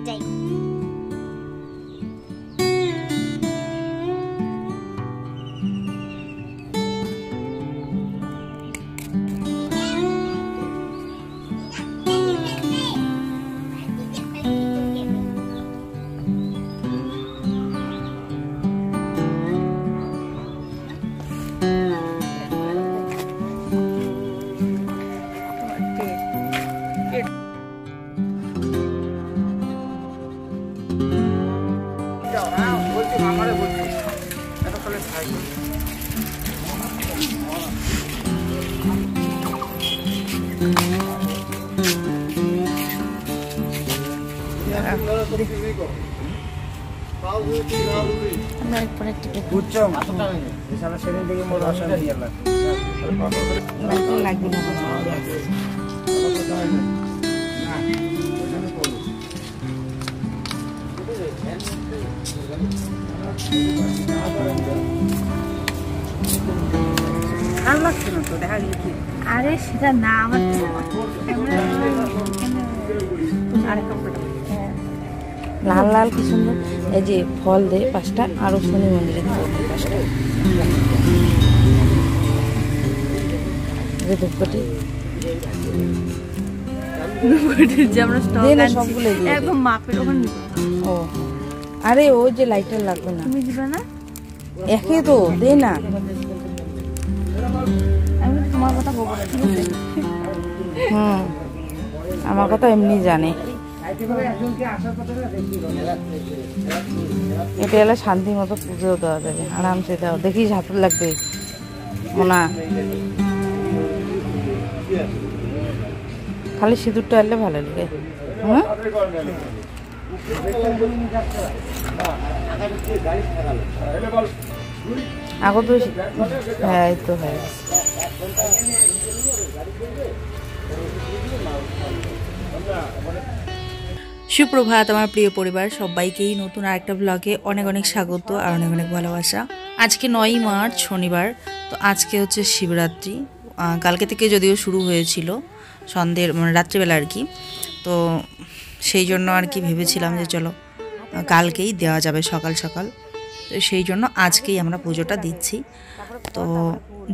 যাই। আরে সেটা না আমার লাল লাল কি সুন্দর। এই যে ফল দে 5টা, আরো শনি মন্দিরে দেবো 5টা। ধূপকাঠি একদম মাপের ওখানে। ও আরে ওই যে লাইটার লাগবে না, তুমি দিবে না? একে তো দে না। আমি তোমার কথা বলবো না, ঠিক আছে? আমার কথা এমনি জানে। এটা হলে শান্তি মতো পুজো দেওয়া যাবে, আরামসে দাও। দেখিস হাতে লাগবে মোনা, খালি সিঁদুরটা এলে ভালো লাগে। আগত হ্যাঁ এই তো হ্যাঁ। সুপ্রভাত আমার প্রিয় পরিবার, সবাইকেই নতুন আরেকটা ব্লগে অনেক অনেক স্বাগত আর অনেক অনেক ভালোবাসা। আজকে 9ই মার্চ শনিবার, তো আজকে হচ্ছে শিবরাত্রি। কালকে থেকে যদিও শুরু হয়েছিল সন্ধ্যের মানে রাত্রিবেলা আর কি, তো সেই জন্য আর কি ভেবেছিলাম যে চলো কালকেই দেওয়া যাবে সকাল সকাল, তো সেই জন্য আজকেই আমরা পুজোটা দিচ্ছি। তো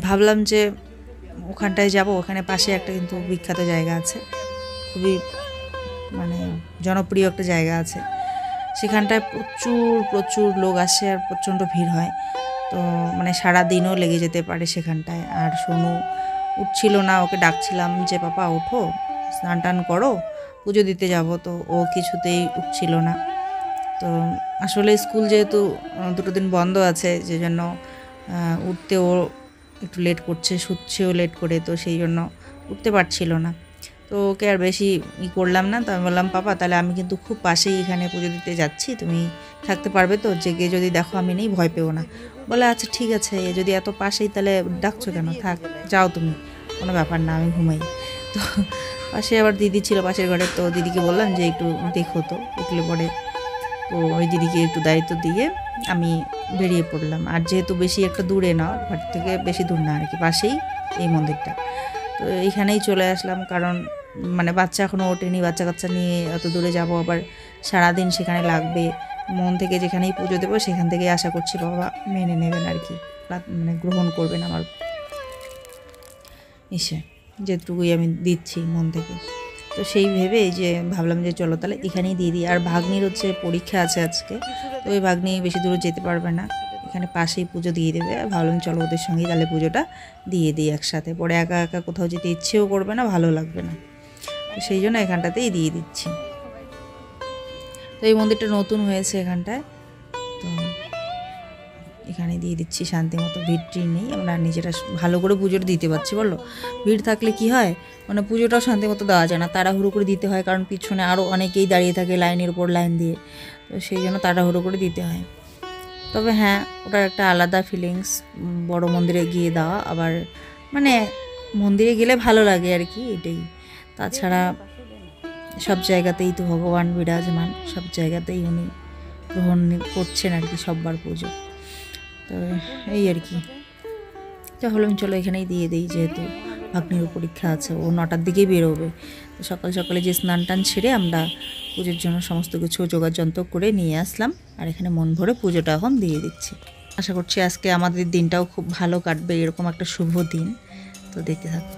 ভাবলাম যে ওখানটায় যাব, ওখানে পাশে একটা কিন্তু বিখ্যাত জায়গা আছে, খুবই মানে জনপ্রিয় একটা জায়গা আছে, সেখানটায় প্রচুর প্রচুর লোক আসে আর প্রচণ্ড ভিড় হয়। তো মানে সারা দিনও লেগে যেতে পারে সেখানটায়। আর সোনু উঠছিল না, ওকে ডাকছিলাম যে পাপা ওঠো, স্নান টান করো, পুজো দিতে যাব, তো ও কিছুতেই উঠছিল না। তো আসলে স্কুল যেহেতু 2 দিন বন্ধ আছে, যে জন্য উঠতেও একটু লেট করছে, শুচ্ছেও লেট করে, তো সেই জন্য উঠতে পারছিল না। তো ওকে আর বেশি করলাম না। তো আমি বললাম পাপা তাহলে আমি কিন্তু খুব পাশেই এখানে পুজো দিতে যাচ্ছি, তুমি থাকতে পারবে তো? জেগে যদি দেখো আমি নেই, ভয় পেও না। বলে আচ্ছা ঠিক আছে, যদি এত পাশেই তাহলে ডাকছো কেন, থাক যাও তুমি, কোনো ব্যাপার না, আমি ঘুমাই। তো পাশে আবার দিদি ছিল পাশের ঘরে, তো দিদিকে বললাম যে একটু দেখো তো, উঠলে পরে। তো ওই দিদিকে একটু দায়িত্ব দিয়ে আমি বেরিয়ে পড়লাম। আর যেহেতু বেশি একটা দূরে না, ঘর থেকে বেশি দূর না আর কি, পাশেই এই মন্দিরটা, তো এইখানেই চলে আসলাম। কারণ মানে বাচ্চা এখনও ওঠেনি, বাচ্চা কাচ্চা নিয়ে অত দূরে যাব, আবার সারাদিন সেখানে লাগবে। মন থেকে যেখানেই পুজো দেবো সেখান থেকেই আশা করছি বাবা মেনে নেবেন আর কি, মানে গ্রহণ করবেন আমার ইসে, যেটুকুই আমি দিচ্ছি মন থেকে। তো সেই ভেবে যে ভাবলাম যে চলো তাহলে এখানেই দিয়ে দিই। আর ভাগ্নির হচ্ছে পরীক্ষা আছে আজকে, তো ওই ভাগ্নি বেশি দূরে যেতে পারবে না, এখানে পাশেই পুজো দিয়ে দেবে। ভাবলাম চলো ওদের সঙ্গেই তাহলে পুজোটা দিয়ে দিই একসাথে, পরে একা একা কোথাও যেতে ইচ্ছেও করবে না, ভালো লাগবে না, তো সেই জন্য এখানটাতেই দিয়ে দিচ্ছি। তো এই মন্দিরটা নতুন হয়েছে এখানটায়, তো এখানে দিয়ে দিচ্ছি শান্তি মতো। ভিড় টিড় নেই, আমরা নিজেরা ভালো করে পুজোটা দিতে পারছি। বলো ভিড় থাকলে কি হয়, মানে পুজোটাও শান্তি মতো দেওয়া যায় না, তাড়াহুড়ো করে দিতে হয়, কারণ পিছনে আরও অনেকেই দাঁড়িয়ে থাকে লাইনের উপর লাইন দিয়ে, তো সেই জন্য তাড়াহুড়ো করে দিতে হয়। তবে হ্যাঁ, ওটার একটা আলাদা ফিলিংস বড় মন্দিরে গিয়ে দেওয়া, আবার মানে মন্দিরে গেলে ভালো লাগে আর কি, এটাই। তাছাড়া সব জায়গাতেই তো ভগবান বিরাজমান, সব জায়গাতেই উনি গ্রহণ করছেন আর কি সববার পুজো, তো এই আর কি। তো ভাবলাম চলো এখানেই দিয়ে দিই, যেহেতু ভাগ্নির পরীক্ষা আছে, ও 9টার দিকেই বেরোবে। তো সকাল সকালে যে স্নান টান সেরে আমরা পুজোর জন্য সমস্ত কিছু জোগাড় যন্ত্র করে নিয়ে আসলাম, আর এখানে মন ভরে পুজোটা এখন দিয়ে দিচ্ছি। আশা করছি আজকে আমাদের দিনটাও খুব ভালো কাটবে, এরকম একটা শুভ দিন। তো দেখতে থাকো।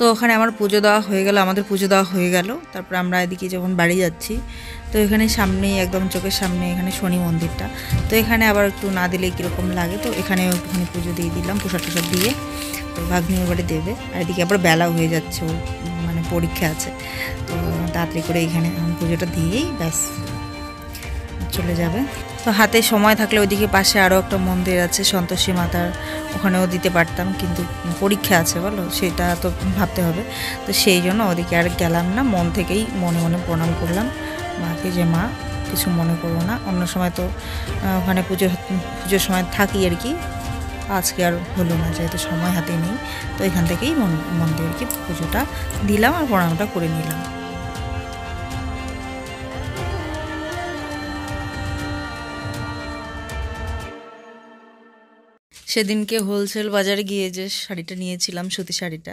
তো ওখানে আমার পুজো দেওয়া হয়ে গেল, আমাদের পুজো দেওয়া হয়ে গেল। তারপর আমরা এদিকে যখন বাড়ি যাচ্ছি, তো এখানে সামনেই একদম চোখের সামনে এখানে শনি মন্দিরটা। তো এখানে আবার একটু না দিলে কীরকম লাগে, তো এখানেও একটুখানি পুজো দিয়ে দিলাম, প্রসাদ টসাদ দিয়ে। তো ভাগ্নি এবারে দেবে, আর এদিকে আবার বেলা হয়ে যাচ্ছে, ও মানে পরীক্ষা আছে। তো তাড়াতাড়ি করে এখানে পুজোটা দিয়েই ব্যাস চলে যাবে। তো হাতে সময় থাকলে ওইদিকে পাশে আরও একটা মন্দির আছে সন্তোষী মাতার, ওখানেও দিতে পারতাম, কিন্তু পরীক্ষা আছে বলো, সেটা তো ভাবতে হবে। তো সেই জন্য ওদিকে আর গেলাম না, মন থেকেই মনে মনে প্রণাম করলাম মাকে, যে মা কিছু মনে করবো না। অন্য সময় তো ওখানে পুজোর সময় থাকি আর কি, আজকে আর হলো না যেহেতু সময় হাতে নেই। তো এখান থেকেই মন দিয়ে আর কি পুজোটা দিলাম আর প্রণামটা করে নিলাম। সেদিনকে হোলসেল বাজারে গিয়ে যে শাড়িটা নিয়েছিলাম, সুতি শাড়িটা,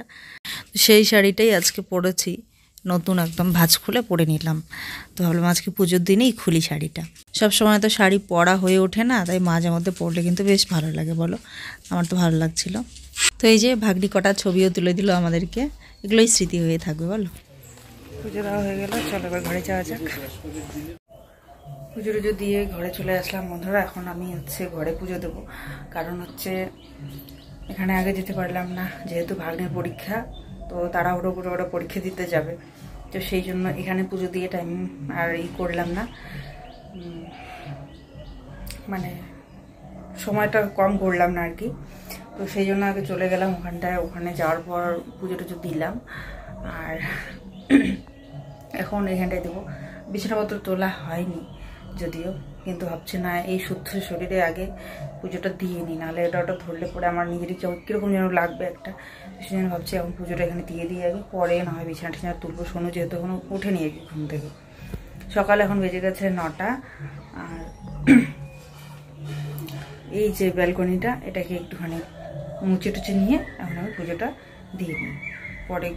সেই শাড়িটাই আজকে পরেছি, নতুন একদম ভাঁজ খুলে পরে নিলাম। তো ভাবলাম আজকে পুজোর দিনেই খুলি শাড়িটা। সব সময় তো শাড়ি পরা হয়ে ওঠে না, তাই মাঝে মধ্যে পরলে কিন্তু বেশ ভালো লাগে বলো, আমার তো ভালো লাগছিল। তো এই যে ভাগ্নি কটা ছবিও তুলে দিল আমাদেরকে, এগুলোই স্মৃতি হয়ে থাকবে বলো। পুজো দেওয়া হয়ে গেল, চলো এবার ঘরে যাওয়া যাক। পুজো টুজো দিয়ে ঘরে চলে আসলাম বন্ধুরা। এখন আমি ঘরে পুজো দেবো, কারণ এখানে আগে যেতে পারলাম না যেহেতু ভাগ্নের পরীক্ষা, তো তাড়াহুড়ো করে ওরা পরীক্ষা দিতে যাবে। তো সেই জন্য এখানে পুজো দিয়ে টাইম আর করলাম না, মানে সময়টা কম করলাম না আর কি। তো সেই জন্য আগে চলে গেলাম ওখানটায়, ওখানে যাওয়ার পর পুজো টুজো দিলাম, আর এখন এখানটায় দেবো। বিছানাপত্র তোলা হয়নি যদিও, কিন্তু ভাবছি না এই শুদ্ধ শরীরে আগে পুজোটা দিয়ে নিই, নাহলে ওটা ধরলে পরে আমার নিজেরই কীরকম যেন লাগবে একটা। সেই জন্য ভাবছি এখন পুজোটা এখানে দিয়ে দিয়ে আগে, পরে না হয় বিছানা টিছানা তুলবো। শোনো যেহেতু এখনও ওঠেনি আর কি ঘুম থেকে, সকালে এখন বেজে গেছে 9টা। আর এই যে ব্যালকনিটা, এটাকে একটুখানি মুছে টুচে নিয়ে এখন আমি পুজোটা দিয়ে নিই, পরে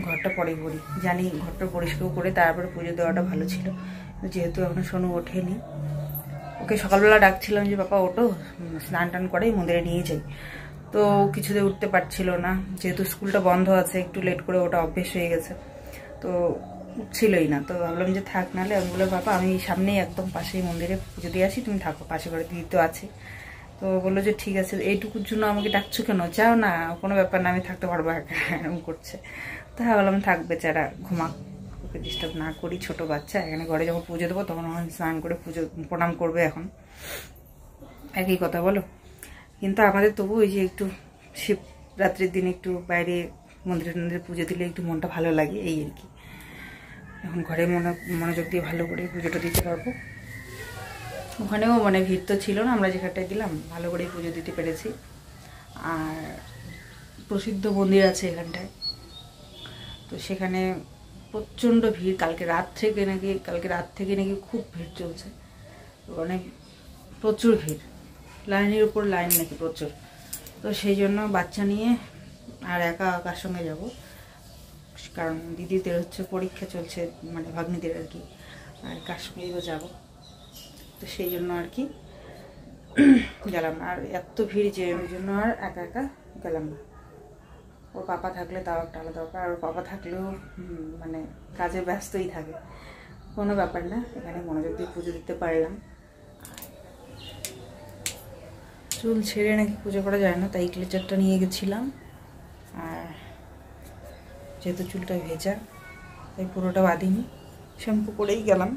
ঘরটা পরে করি। জানি ঘরটা পরিষ্কার করে তারপরে পুজো দেওয়াটা ভালো ছিল, যেহেতু এখনো সোনু ওঠেনি। ওকে সকালবেলা ডাকছিলাম যে বাবা ওঠো, স্নান টান করে মন্দিরে নিয়ে যাই, তো কিছুতে উঠতে পারছিল না, যেহেতু স্কুলটা বন্ধ আছে, একটু লেট করে ওটা অভ্যেস হয়ে গেছে, তো উঠছিলই না। তো ভাবলাম যে থাক, নাহলে আমি বললাম বাবা আমি সামনেই একদম পাশেই মন্দিরে পুজো দিয়ে আসি, তুমি থাকো, পাশে ঘরে দিদি তো আছে। তো বললো যে ঠিক আছে, এইটুকুর জন্য আমাকে ডাকছো কেন, চাও না, কোনো ব্যাপার না, আমি থাকতে পারবো একা, এরকম করছে। তো ভাবলাম থাক বেচারা ঘুমাক, ওকে ডিস্টার্ব না করি, ছোট বাচ্চা। এখানে ঘরে যখন পুজো দেবো তখন আমার স্নান করে পুজো প্রণাম করবে, এখন একই কথা বলো। কিন্তু আমাদের তবু ওই যে একটু শিবরাত্রির দিন একটু বাইরে মন্দিরে মন্দিরে পুজো দিলে একটু মনটা ভালো লাগে, এই আর কি। এখন ঘরে মনোযোগ দিয়ে ভালো করে পুজোটা দিতে পারবো। ওখানেও মানে ভিড় তো ছিল না, আমরা যেখানটায় দিলাম ভালো করেই পুজো দিতে পেরেছি। আর প্রসিদ্ধ মন্দির আছে এখানটায়, তো সেখানে প্রচণ্ড ভিড়। কালকে রাত থেকে নাকি খুব ভিড় চলছে, অনেক প্রচুর ভিড়, লাইনের উপর লাইন নাকি প্রচুর। তো সেই জন্য বাচ্চা নিয়ে আর একা কার সঙ্গে যাব, কারণ দিদিদের পরীক্ষা চলছে, মানে ভাগ্নিদের আর কি, আর কার সঙ্গেই যাবো। তো সেই জন্য আর কি গেলাম না। আর এত ভিড় যে ওই জন্য আর একা একা গেলাম না। ওর পাপা থাকলে তাও একটা আলাদা ব্যাপার, আর ওর পাপা থাকলেও মানে কাজে ব্যস্তই থাকে, কোনো ব্যাপার না। এখানে মনোযোগ দিয়ে পুজো দিতে পারলাম। চুল ছেড়ে নাকি পুজো করা যায় না, তাই ক্লেচারটা নিয়ে গেছিলাম। আর যেহেতু চুলটা ভেজা তাই পুরোটা বাঁধিনি, শ্যাম্পু করেই গেলাম।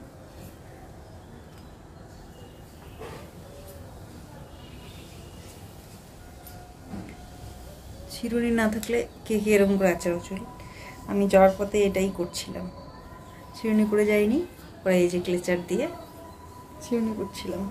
চিরুনি না থাকলে কে কে এরকম করে আচারো চুল, আমি যাওয়ার পথে এটাই করছিলাম। চিরুনি করে যাইনি, পরে এই যে ক্লেচার দিয়ে চিরুনি করছিলাম।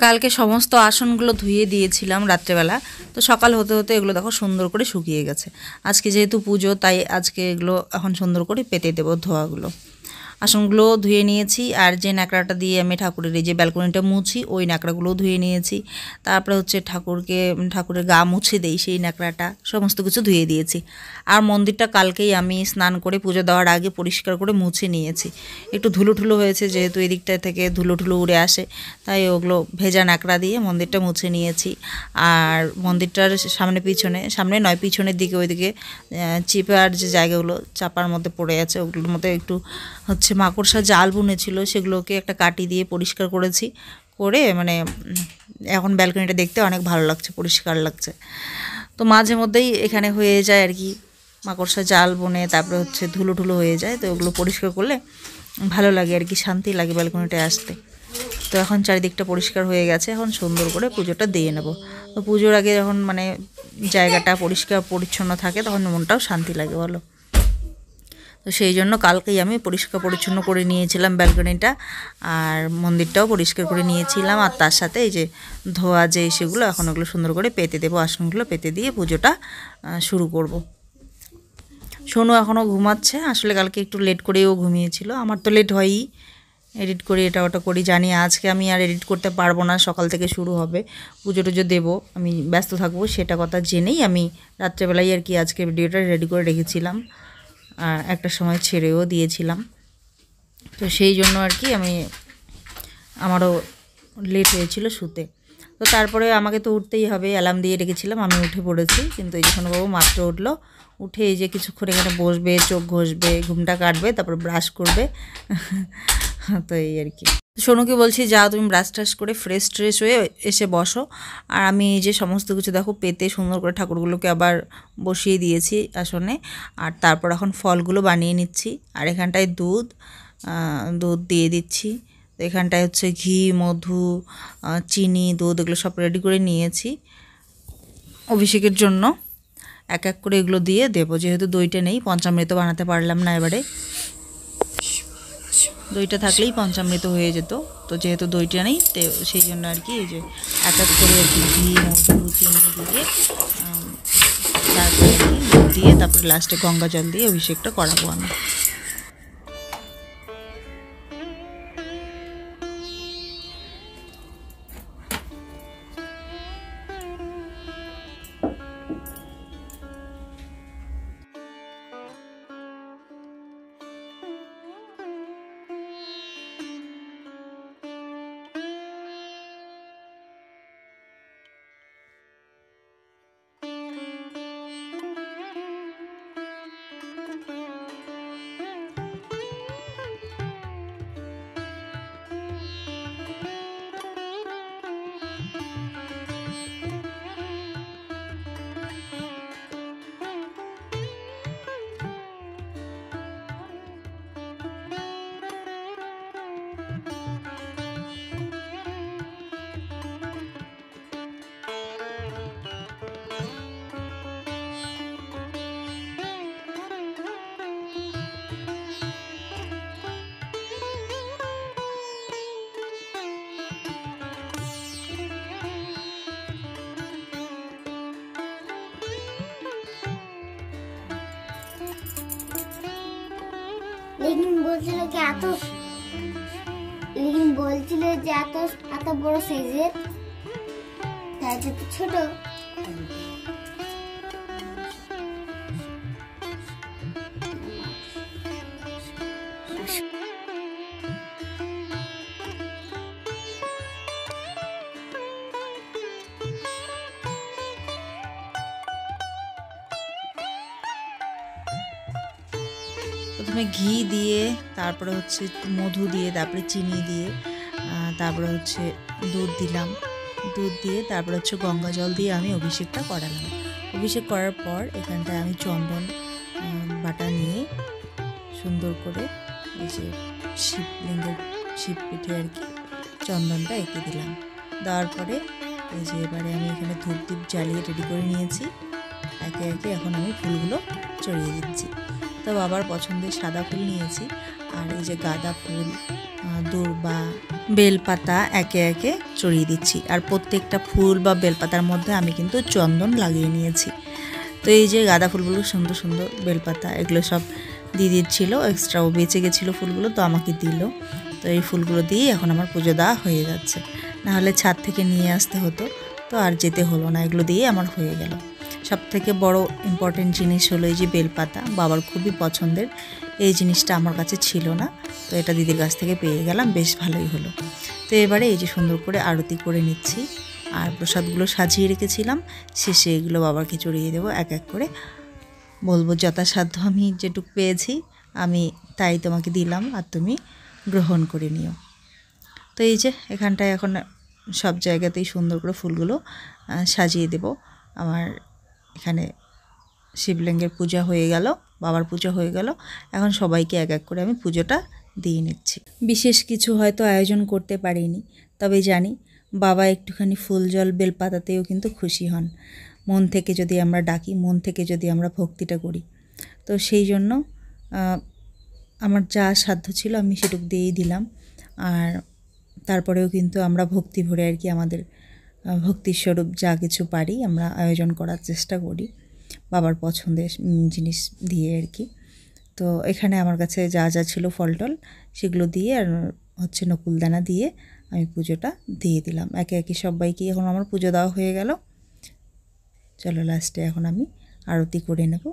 কালকে সমস্ত আসনগুলো ধুয়ে দিয়েছিলাম রাত্রেবেলা, তো সকাল হতে হতে এগুলো দেখো সুন্দর করে শুকিয়ে গেছে। আজকে যেহেতু পুজো তাই আজকে এগুলো এখন সুন্দর করে পেতে দেবো ধোয়াগুলো। আসনগুলো ধুয়ে নিয়েছি, আর যে ন্যাকড়াটা দিয়ে আমি ঠাকুরের এই যে ব্যালকনিটা মুছি ওই ন্যাকড়াগুলোও ধুয়ে নিয়েছি। তারপরে হচ্ছে ঠাকুরের গা মুছে দেই সেই ন্যাকড়াটা, সমস্ত কিছু ধুয়ে দিয়েছি। আর মন্দিরটা কালকেই আমি স্নান করে পুজো দেওয়ার আগে পরিষ্কার করে মুছে নিয়েছি। একটু ধুলো হয়েছে, যেহেতু এদিকটা থেকে ধুলো উড়ে আসে, তাই ওগুলো ভেজা ন্যাকড়া দিয়ে মন্দিরটা মুছে নিয়েছি। আর মন্দিরটার সামনে নয় পিছনের দিকে ওইদিকে চিপার যে জায়গাগুলো চাপার মধ্যে পড়ে আছে ওগুলোর মধ্যে একটু হচ্ছে মাকড়সা জাল বুনেছিল, সেগুলোকে একটা কাটি দিয়ে পরিষ্কার করেছি। করে মানে এখন ব্যালকনিটা দেখতে অনেক ভালো লাগছে, পরিষ্কার লাগছে। তো মাঝে মধ্যেই এখানে হয়ে যায় আর কি মাকড়সা জাল বুনে, তারপরে হচ্ছে ধুলো হয়ে যায়, তো ওগুলো পরিষ্কার করলে ভালো লাগে আর কি, শান্তি লাগে ব্যালকনিটায় আসতে। তো এখন চারিদিকটা পরিষ্কার হয়ে গেছে, এখন সুন্দর করে পুজোটা দিয়ে নেব। তো পুজোর আগে যখন মানে জায়গাটা পরিষ্কার পরিচ্ছন্ন থাকে তখন মনটাও শান্তি লাগে বলো। তো সেই জন্য কালকেই আমি পরিষ্কার পরিচ্ছন্ন করে নিয়েছিলাম ব্যালকনিটা, আর মন্দিরটাও পরিষ্কার করে নিয়েছিলাম। আর তার সাথে এই যে ধোয়া যে সেগুলো এখন ওগুলো সুন্দর করে পেতে দেবো, আসনগুলো পেতে দিয়ে পুজোটা শুরু করব। সোনু এখনও ঘুমাচ্ছে, আসলে কালকে একটু লেট করেও ঘুমিয়েছিল। আমার তো লেট হয়ই, এডিট করি এটা ওটা করি, জানি আজকে আমি আর এডিট করতে পারবো না, সকাল থেকে শুরু হবে, পুজো টুজো দেবো, আমি ব্যস্ত থাকবো, সেটা কথা জেনেই আমি রাত্রেবেলায় আর কি আজকে ভিডিওটা রেডি করে রেখেছিলাম, আর একটা সময় ছেড়েও দিয়েছিলাম। তো সেই জন্য আর কি আমারও লেট হয়েছিল শুতে। তো তারপরে আমাকে তো উঠতেই হবে, অ্যালার্ম দিয়ে রেখেছিলাম, আমি উঠে পড়েছি। কিন্তু এই যখন বাবু মাত্র উঠলো, উঠে এই যে কিছুক্ষণ এখানে বসবে, চোখ ঘষবে, ঘুমটা কাটবে, তারপর ব্রাশ করবে। তো এই আর কি। সোনুকে বলছি যাও তুমি ব্রাশ ট্রাশ করে ফ্রেশ ট্রেশ হয়ে এসে বসো। আর আমি এই যে সমস্ত কিছু দেখো পেতে সুন্দর করে ঠাকুরগুলোকে আবার বসিয়ে দিয়েছি আসনে। আর তারপর এখন ফলগুলো বানিয়ে নিচ্ছি। আর এখানটায় দুধ দিয়ে দিচ্ছি। তো এখানটায় হচ্ছে ঘি, মধু, চিনি, দুধ এগুলো সব রেডি করে নিয়েছি অভিষেকের জন্য। এক এক করে এগুলো দিয়ে দেবো, যেহেতু দইটা নেই, পঞ্চামৃত বানাতে পারলাম না এবারে। দইটা থাকলেই পঞ্চামৃত হয়ে যেত, তো যেহেতু দইটা নেই তো সেই জন্য আর কি এই যে এক এক করে আর কি ঘি, মধু, চিনি দিয়ে তারপরে দুধ দিয়ে তারপরে লাস্টে গঙ্গা জল দিয়ে অভিষেকটা করাবো আমি। लेकिन बोलছিল যে এত বড় সাইজের তাই তো ছোট। প্রথমে ঘি দিয়ে, তারপরে হচ্ছে মধু দিয়ে, তারপরে চিনি দিয়ে, তারপরে হচ্ছে দুধ দিলাম। দুধ দিয়ে তারপরে হচ্ছে গঙ্গা জল দিয়ে আমি অভিষেকটা করালাম। অভিষেক করার পর এখানটায় আমি চন্দন বাটা নিয়ে সুন্দর করে এই যে শিবলিঙ্গের শিবপিঠে আর কি চন্দনটা এঁকে দিলাম। দেওয়ার পরে এই যে এবারে আমি এখানে ধূপ দ্বীপ জ্বালিয়ে রেডি করে নিয়েছি। একে একে এখন আমি ফুলগুলো চড়িয়ে দিচ্ছি। তো বাবার পছন্দের সাদা ফুল নিয়েছি, আর এই যে গাঁদা ফুল, দূর্বা, বেলপাতা একে একে চড়িয়ে দিচ্ছি। আর প্রত্যেকটা ফুল বা বেলপাতার মধ্যে আমি কিন্তু চন্দন লাগিয়ে নিয়েছি। তো এই যে গাঁদা ফুলগুলো সুন্দর সুন্দর, বেলপাতা এগুলো সব দিদির ছিল, এক্সট্রাও বেঁচে গেছিলো ফুলগুলো, তো আমাকে দিল। তো এই ফুলগুলো দিয়ে এখন আমার পুজো দেওয়া হয়ে যাচ্ছে। নাহলে ছাদ থেকে নিয়ে আসতে হতো, তো আর যেতে হলো না, এগুলো দিয়ে আমার হয়ে গেল। সবথেকে বড় ইম্পর্টেন্ট জিনিস হলো এই যে বেলপাতা, বাবার খুবই পছন্দের। এই জিনিসটা আমার কাছে ছিল না, তো এটা দিদির কাছ থেকে পেয়ে গেলাম, বেশ ভালোই হলো। তো এবারে এই যে সুন্দর করে আরতি করে নিচ্ছি, আর প্রসাদগুলো সাজিয়ে রেখেছিলাম, শেষে এগুলো বাবাকে চড়িয়ে দেবো এক এক করে। বলবো যথাসাধ্য আমি যেটুকু পেয়েছি আমি তাই তোমাকে দিলাম, আর তুমি গ্রহণ করে নিও। তো এই যে এখানটায় এখন সব জায়গাতেই সুন্দর করে ফুলগুলো সাজিয়ে দেব। আমার এখানে শিবলিঙ্গের পূজা হয়ে গেল, বাবার পূজা হয়ে গেল। এখন সবাইকে এক এক করে আমি পুজোটা দিয়ে নিচ্ছি। বিশেষ কিছু হয়তো আয়োজন করতে পারিনি, তবে জানি বাবা একটুখানি ফুল জল বেলপাতাতেও কিন্তু খুশি হন। মন থেকে যদি আমরা ডাকি, মন থেকে যদি আমরা ভক্তিটা করি, তো সেই জন্য আমার যা সাধ্য ছিল আমি সেটুক দিয়েই দিলাম। আর তারপরেও কিন্তু আমরা ভক্তি ভরে আর কি আমাদের ভক্তির স্বরূপ যা কিছু পারি আমরা আয়োজন করার চেষ্টা করি বাবার পছন্দের জিনিস দিয়ে আর কি। তো এখানে আমার কাছে যা যা ছিল ফল টল সেগুলো দিয়ে আর হচ্ছে নকুলদানা দিয়ে আমি পুজোটা দিয়ে দিলাম একে একে সবাইকে। এখন আমার পুজো দেওয়া হয়ে গেল। চলো লাস্টে এখন আমি আরতি করে নেব।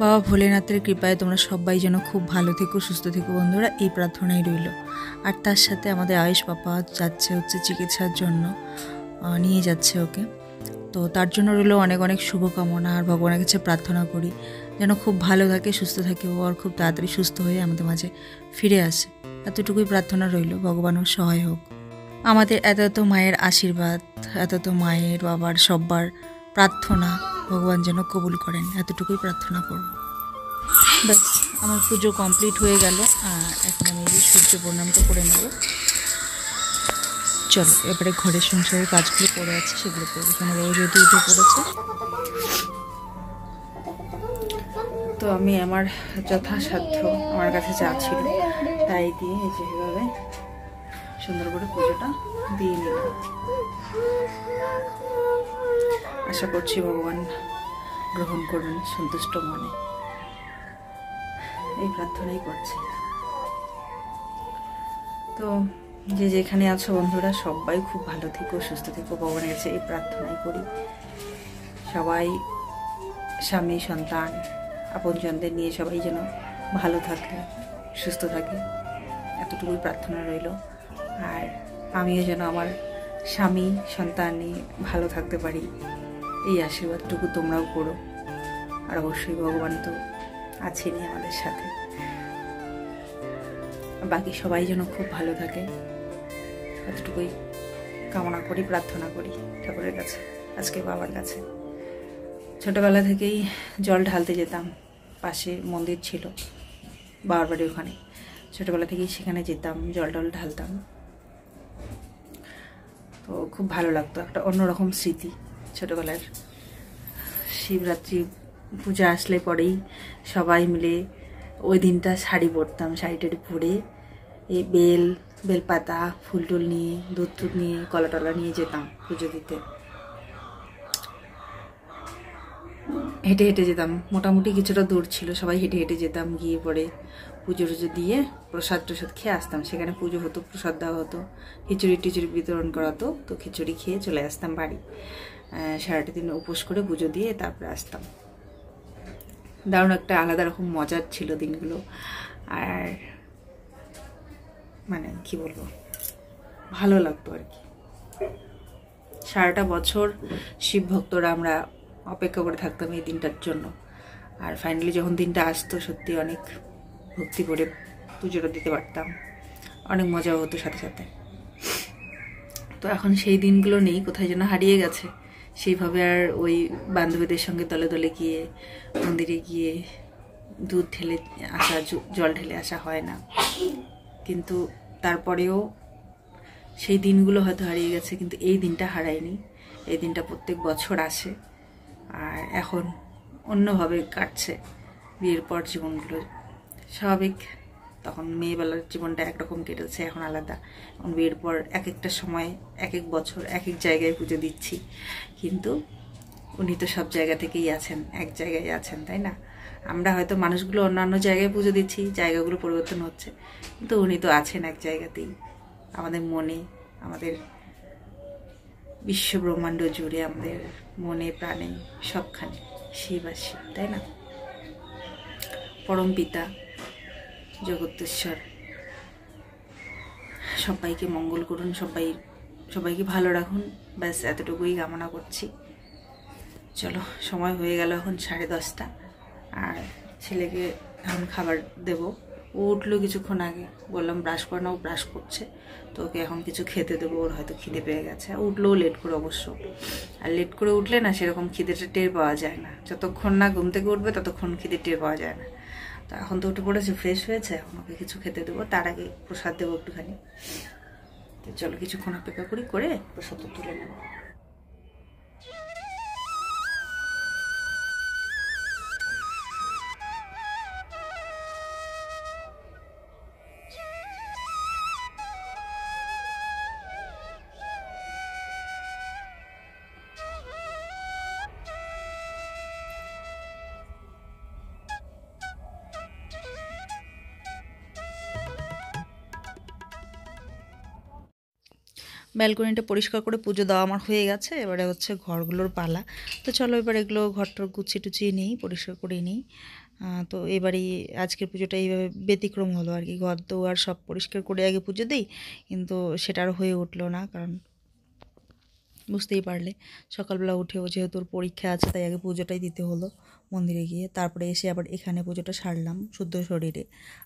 বাবা ভোলেনাথের কৃপায় তোমরা সবাই যেন খুব ভালো থেকো, সুস্থ থেকো বন্ধুরা, এই প্রার্থনাই রইল। আর তার সাথে আমাদের আয়ুষ পাপা যাচ্ছে হচ্ছে চিকিৎসার জন্য, নিয়ে যাচ্ছে ওকে, তো তার জন্য রইল অনেক অনেক শুভকামনা। আর ভগবানের কাছে প্রার্থনা করি যেন খুব ভালো থাকে, সুস্থ থাকে ও, আর খুব তাড়াতাড়ি সুস্থ হয়ে আমাদের মাঝে ফিরে আসে। এতটুকুই প্রার্থনা রইল, ভগবানও সহায় হোক। আমাদের এত মায়ের আশীর্বাদ, এত মায়ের বাবার সব্বার প্রার্থনা ভগবান যেন কবুল করেন, এতটুকুই প্রার্থনা করব। ব্যাস আমার পুজো কমপ্লিট হয়ে গেল। আর এখন আমি এই সূর্য প্রণামটা করে নেব। চলো এবারে ঘরের সংসারের কাজগুলো পড়ে আছে সেগুলো করবো, কেন রোজ উঠে পড়েছে। তো আমি আমার যথাসাধ্য আমার কাছে যা ছিল তাই দিয়ে এই যেভাবে সুন্দর করে পুজোটা দিয়ে নিলাম। আশা করছি ভগবান গ্রহণ করবেন সন্তুষ্ট মনে, এই প্রার্থনাই করছি। তো যে যেখানে আছো বন্ধুরা সবাই খুব ভালো থেকো, সুস্থ থেকো, ভগবানের কাছে এই প্রার্থনাই করি। সবাই স্বামী সন্তান আপনজনদের নিয়ে সবাই যেন ভালো থাকে, সুস্থ থাকে, এতটুকুই প্রার্থনা রইল। আর আমিও যেন আমার স্বামী সন্তান নিয়ে ভালো থাকতে পারি, এই আশীর্বাদটুকু তোমরাও করো। আর অবশ্যই ভগবান তো আছেনই আমাদের সাথে। বাকি সবাই যেন খুব ভালো থাকে, এতটুকুই কামনা করি, প্রার্থনা করি ঠাকুরের কাছে, আজকে বাবার কাছে। ছোটবেলা থেকেই জল ঢালতে যেতাম, পাশে মন্দির ছিল বাবার বাড়ির ওখানে, ছোটবেলা থেকেই সেখানে যেতাম, জল টল ঢালতাম। তো খুব ভালো লাগতো, একটা অন্যরকম স্মৃতি ছোটবেলার। শিবরাত্রি পূজা আসলে পরেই সবাই মিলে ওই দিনটা শাড়ি পরতাম, শাড়ি টাড়ি পরে এই বেলপাতা ফুল টুল নিয়ে, দুধ টুধ নিয়ে, কলা টলা নিয়ে যেতাম পুজো দিতে। হেঁটে হেঁটে যেতাম, মোটামুটি কিছুটা দূর ছিল, সবাই হেঁটে হেঁটে যেতাম, গিয়ে পরে পুজো টুজো দিয়ে প্রসাদ টসাদ খেয়ে আসতাম। সেখানে পুজো হতো, প্রসাদ দেওয়া হতো, খিচুড়ি টিচুড়ি বিতরণ করা হতো। তো খিচুড়ি খেয়ে চলে আসতাম বাড়ি, সারাটা দিন উপোস করে পুজো দিয়ে তারপরে আসতাম। দারুণ একটা আলাদা রকম মজার ছিল দিনগুলো। আর মানে কি বলবো, ভালো লাগতো আর কি। সারাটা বছর শিব ভক্তরা আমরা অপেক্ষা করে থাকতাম এই দিনটার জন্য। আর ফাইনালি যখন দিনটা আসতো, সত্যি অনেক ভক্তি করে পুজোটা দিতে পারতাম, অনেক মজাও হতো সাথে সাথে। তো এখন সেই দিনগুলো নেই, কোথায় যেন হারিয়ে গেছে। সেইভাবে আর ওই বান্ধবীদের সঙ্গে দলে দলে গিয়ে মন্দিরে গিয়ে দুধ ঢেলে আসা, জল ঢেলে আসা হয় না। কিন্তু তারপরেও সেই দিনগুলো হয়তো হারিয়ে গেছে, কিন্তু এই দিনটা হারায়নি। এই দিনটা প্রত্যেক বছর আসে, আর এখন অন্যভাবে কাটছে। বিয়ের পর জীবনগুলো স্বাভাবিক, তখন মেয়েবেলার জীবনটা একরকম কেটেছে, এখন আলাদা। এখন বিয়ের পর এক একটা সময়, এক এক বছর এক এক জায়গায় পুজো দিচ্ছি, কিন্তু উনি তো সব জায়গা থেকেই আছেন, এক জায়গায় আছেন, তাই না? আমরা হয়তো মানুষগুলো অন্যান্য জায়গায় পুজো দিচ্ছি, জায়গাগুলো পরিবর্তন হচ্ছে, কিন্তু উনি তো আছেন এক জায়গাতেই, আমাদের মনে, আমাদের বিশ্ব ব্রহ্মাণ্ড জুড়ে, আমাদের মনে প্রাণে সবখানে শিব আর শিব, তাই না? পরম পিতা জগতেশ্বর সবাইকে মঙ্গল করুন, সবাইকে ভালো রাখুন, ব্যাস এতটুকুই কামনা করছি। চলো, সময় হয়ে গেল এখন 10:30, আর ছেলেকে এখন খাবার দেব। ও উঠলো কিছুক্ষণ আগে, বললাম ব্রাশ করে নাও, ব্রাশ করছে। তো ওকে এখন কিছু খেতে দেবো, ওর হয়তো খিদে পেয়ে গেছে। উঠলেও লেট করে অবশ্য, আর লেট করে উঠলে না সেরকম খিদেটা টের পাওয়া যায় না, যতক্ষণ না ঘুম থেকে উঠবে ততক্ষণ খিদে টের পাওয়া যায় না। তো এখন তো উঠে পড়েছে, ফ্রেশ হয়েছে, এখন ওকে কিছু খেতে দেবো, তার আগে প্রসাদ দেবো একটুখানি। তো চলো কিছুক্ষণ অপেক্ষা করি, করে প্রসাদ তুলে নেব। ব্যালকনিটা পরিষ্কার করে পুজো দেওয়া আমার হয়ে গেছে, এবারে হচ্ছে ঘরগুলোর পালা। তো চলো এবার এগুলো ঘরটার গুছিয়ে টুচিয়ে নিই, পরিষ্কার করে নিই। তো এবারেই আজকের পুজোটা এইভাবে ব্যতিক্রম হলো আর কি। ঘর তো আর সব পরিষ্কার করে আগে পুজো দিই, কিন্তু সেটা আর হয়ে উঠলো না, কারণ বুঝতেই পারলে সকালবেলা উঠেও যেহেতু ওর পরীক্ষা আছে, তাই আগে পুজোটাই দিতে হলো মন্দিরে গিয়ে। তারপরে এসে আবার এখানে পুজোটা সারলাম শুদ্ধ শরীরে।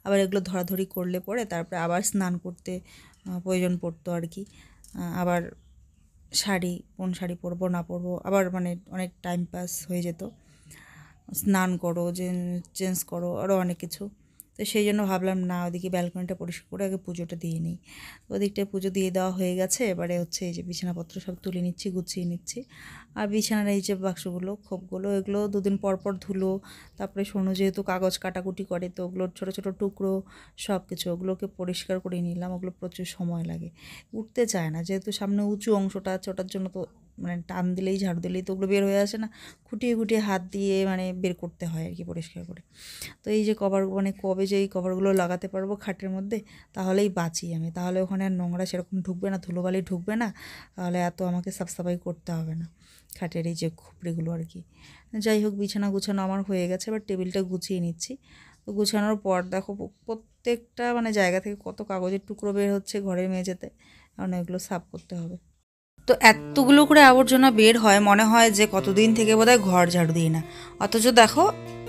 আবার এগুলো ধরাধরি করলে পরে তারপরে আবার স্নান করতে প্রয়োজন পড়তো আর কি। আবার কোন শাড়ি পরবো না পরবো, আবার মানে অনেক টাইম পাস হয়ে যেত। স্নান করো, চেঞ্জ করো, আরও অনেক কিছু। তো সেই জন্য ভাবলাম না, ওদিকে ব্যালকনিটা পরিষ্কার করে আগে পুজোটা দিয়ে নিই। ওদিকটায় পুজো দিয়ে দেওয়া হয়ে গেছে, এবারে হচ্ছে এই যে বিছানাপত্র সব তুলে নিচ্ছি, গুছিয়ে নিচ্ছি। আর বিছানার এই যে বাক্সগুলো, খোপগুলো, এগুলো দুদিন পর পর ধুলো। তারপরে সোনু যেহেতু কাগজ কাটাকুটি করে, তো ওগুলোর ছোটো ছোটো টুকরো সব কিছু, ওগুলোকে পরিষ্কার করে নিলাম। ওগুলো প্রচুর সময় লাগে, উঠতে চায় না, যেহেতু সামনে উঁচু অংশটা আছে, ওটার জন্য তো মানে টান দিলেই, ঝাড়ু দিলেই তো ওগুলো বের হয়ে আসে না, খুঁটিয়ে খুঁটিয়ে হাত দিয়ে মানে বের করতে হয় আর কি, পরিষ্কার করে। তো এই যে কভার, মানে কবে যে এই কভারগুলো লাগাতে পারবো খাটের মধ্যে, তাহলেই বাঁচি আমি, তাহলে ওখানে আর নোংরা সেরকম ঢুকবে না, ধুলোবালি ঢুকবে না, তাহলে এত আমাকে সাফসাফাই করতে হবে না খাটের এই যে খুপড়িগুলো আর কি। যাই হোক, বিছানা গুছানো আমার হয়ে গেছে, এবার টেবিলটা গুছিয়ে নিচ্ছি। তো গুছানোর পর দেখো প্রত্যেকটা মানে জায়গা থেকে কত কাগজের টুকরো বের হচ্ছে ঘরের মেঝেতে, কারণ এগুলো সাফ করতে হবে। তো এতগুলো করে আবর্জনা বের হয়, মনে হয় যে কতদিন থেকে বোধহয় ঘর ঝাড়ু দিই না, অথচ দেখো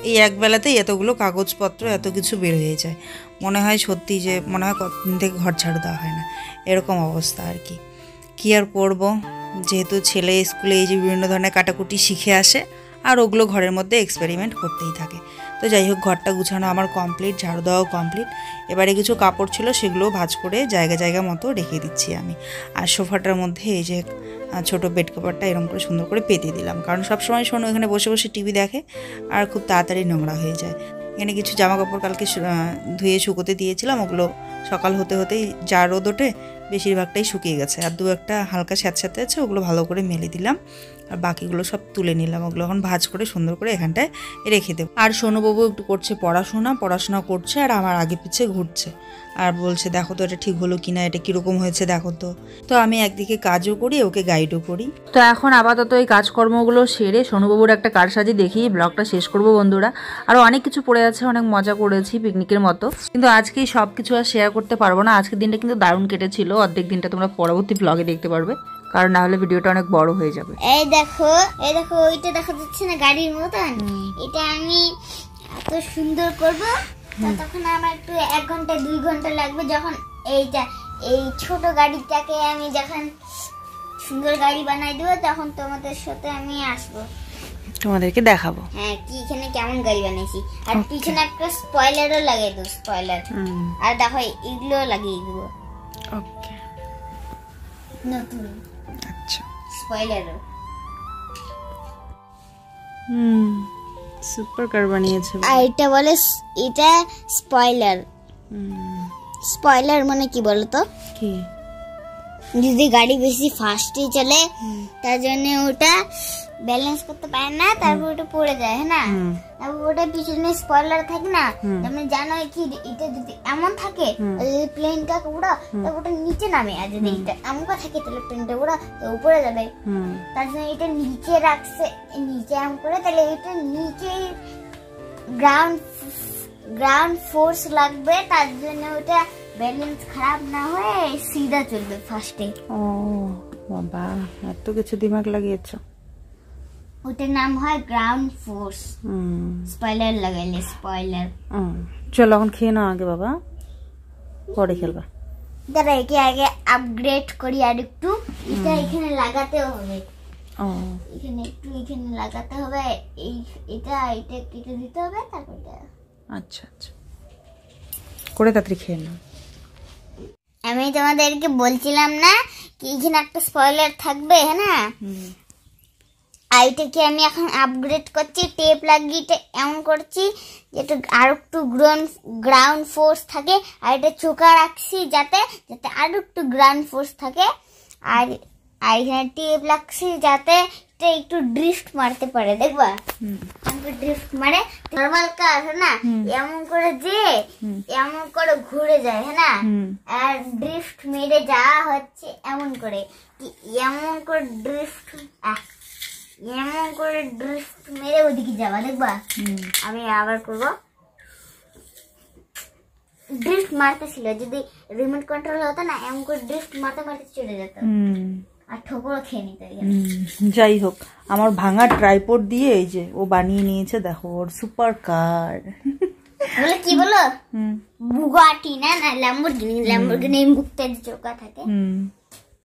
এই একবেলাতেই এতগুলো কাগজপত্র এত কিছু বের হয়ে যায়, মনে হয় সত্যি যে মনে হয় কতদিন থেকে ঘর ঝাড়ু দেওয়া হয় না, এরকম অবস্থা আর কি। কী আর করবো, যেহেতু ছেলে স্কুলে এই যে বিভিন্ন ধরনের কাটাকুটি শিখে আসে আর ওগুলো ঘরের মধ্যে এক্সপেরিমেন্ট করতেই থাকে। তো যাই হোক, ঘরটা গুছানো আমার কমপ্লিট, ঝাড়ু দেওয়াও কমপ্লিট। এবারে কিছু কাপড় ছিল সেগুলো ভাঁজ করে জায়গা জায়গা মতো রেখে দিচ্ছি আমি। আর সোফাটার মধ্যে এই যে ছোটো বেড কভারটা এরকম করে সুন্দর করে পেতে দিলাম, কারণ সবসময় শোনো এখানে বসে বসে টিভি দেখে আর খুব তাড়াতাড়ি নোংরা হয়ে যায়। এখানে কিছু জামা কাপড় কালকে ধুয়ে শুকোতে দিয়েছিলাম, ওগুলো সকাল হতে হতেই যা রোদ ওঠে বেশিরভাগটাই শুকিয়ে গেছে, আর দু একটা হালকা স্যাঁতস্যাঁতে আছে, ওগুলো ভালো করে মেলে দিলাম। আর বাকিগুলো সব তুলে নিলাম, ওগুলো এখন ভাঁজ করে সুন্দর করে এখানটায় রেখে দেবো। আর সোনুবাবু একটু করছে পড়াশোনা করছে আর আমার আগে পিছে ঘুরছে আর বলছে দেখো তো এটা ঠিক হলো কিনা, এটা কীরকম হয়েছে দেখো তো। তো আমি একদিকে কাজও করি, ওকে গাইডও করি। তো এখন আপাতত এই কাজকর্মগুলো সেরে সোনুবাবুর একটা কারসাজি দেখিয়ে ব্লগটা শেষ করবো বন্ধুরা। আরও অনেক কিছু পড়ে আছে, অনেক মজা করেছি পিকনিকের মতো, কিন্তু আজকেই সব কিছু আর শেয়ার করতে পারবো না। আজকের দিনটা কিন্তু দারুণ কেটেছিল, অর্ধেক দিনটা তোমরা পরবর্তী ব্লগে দেখতে পারবে, কারণ না হলে ভিডিওটা অনেক বড় হয়ে যাবে। এই দেখো ওইটা দেখা যাচ্ছে না গাড়ির মতন, এটা আমি এত সুন্দর করব, তখন আমার একটু 1 ঘন্টা 2 ঘন্টা লাগবে। যখন এই ছোট গাড়িটাকে আমি যখন সুন্দর গাড়ি বানাই দেবো, তখন তোমাদের সাথে আমি আসবো, তোমাদেরকে দেখাবো। হ্যাঁ কি এখানে কেমন গাড়ি বানাইছি। আর পিছনে একটা স্পয়লারও লাগিয়ে দেবো, স্পয়লার। আর দেখো এগুলো লাগিয়ে দেবো, ওকে নতুন আচ্ছা স্পয়লারও। সুপার কার বানিয়েছে। আর এটা বলে এটা স্পয়লার। স্পয়লার মানে কি বলতো, কি যদি গাড়ি বেশি ফাস্টে চলে তার জন্য ওটা ব্যালেন্স করতে পারে না, তারপর ওটা পড়ে যায়, হ্যাঁ না। তারপর ওটা পিছনে স্পয়লার থাকে না, তুমি জানো কি এটা যদি এমন থাকে, যদি প্লেনটা উড়া তারপর ওটা নিচে নামে, আর যদি এটা এমন থাকে তাহলে প্লেনটা উড়া তো উপরে যাবে। তার জন্য এটা নিচে রাখছে, নিচে এমন করে, তাহলে এটা নিচে গ্রাউন্ড ফোর্স লাগবে, তার জন্য ওটা ব্যালেন্স খারাপ না হয়ে সিধা চলবে ফার্স্টে। ও বাবা, এত কিছু দিমাগ লাগিয়েছো। ওটার নাম হয় গ্রাউন্ড ফোর্স। স্পয়লার লাগাইলে স্পয়লার। চলো এখন খেয়ে নাও আগে বাবা, পরে খেলবা। দাঁড়া একে আগে আপগ্রেড করি আর একটু। এটা এখানে লাগাতে হবে, এখানে একটু এখানে লাগাতে হবে, এটা কেটে দিতে হবে, তারপর আচ্ছা আচ্ছা করে তাড়াতাড়ি খেয়ে নাও। আমি তোমাদেরকে বলছিলাম না কি এখানে একটা স্পয়লার থাকবে, হ্যাঁ না। এইটাকে আমি এখন আপগ্রেড করছি, টেপ লাগিয়ে এমন করছি যেটা আর একটু গ্রাউন্ড ফোর্স থাকে, আর এটা চোখা রাখছি যাতে আর একটু গ্রাউন্ড ফোর্স থাকে। আর এখানে টেপ লাগছি যাতে এটা একটু ড্রিফট মারতে পারে, দেখবা ড্রিফট মারে। নর্মাল কার না এমন করে যে এমন করে ঘুরে যায়, হ্যাঁ না। আর ড্রিফট মেরে যাওয়া হচ্ছে এমন করে ড্রিফট মেরে ওদিকে যাবা, দেখবা। আমি আবার করব, ড্রিফট মারতেছিল, যদি রিমোট কন্ট্রোল হতো না এমন করে ড্রিফট মারতে মারতে চলে যেত আর ঠোকরও খেয়ে নিত। যাই হোক, আমার ভাঙা ট্রাইপড দিয়ে এই যে ও বানিয়ে নিয়েছে, দেখো ওর সুপার কার। বলে কি বলো, বুগাটি না ল্যাম্বরগিনি মুখতে চোখা থাকে।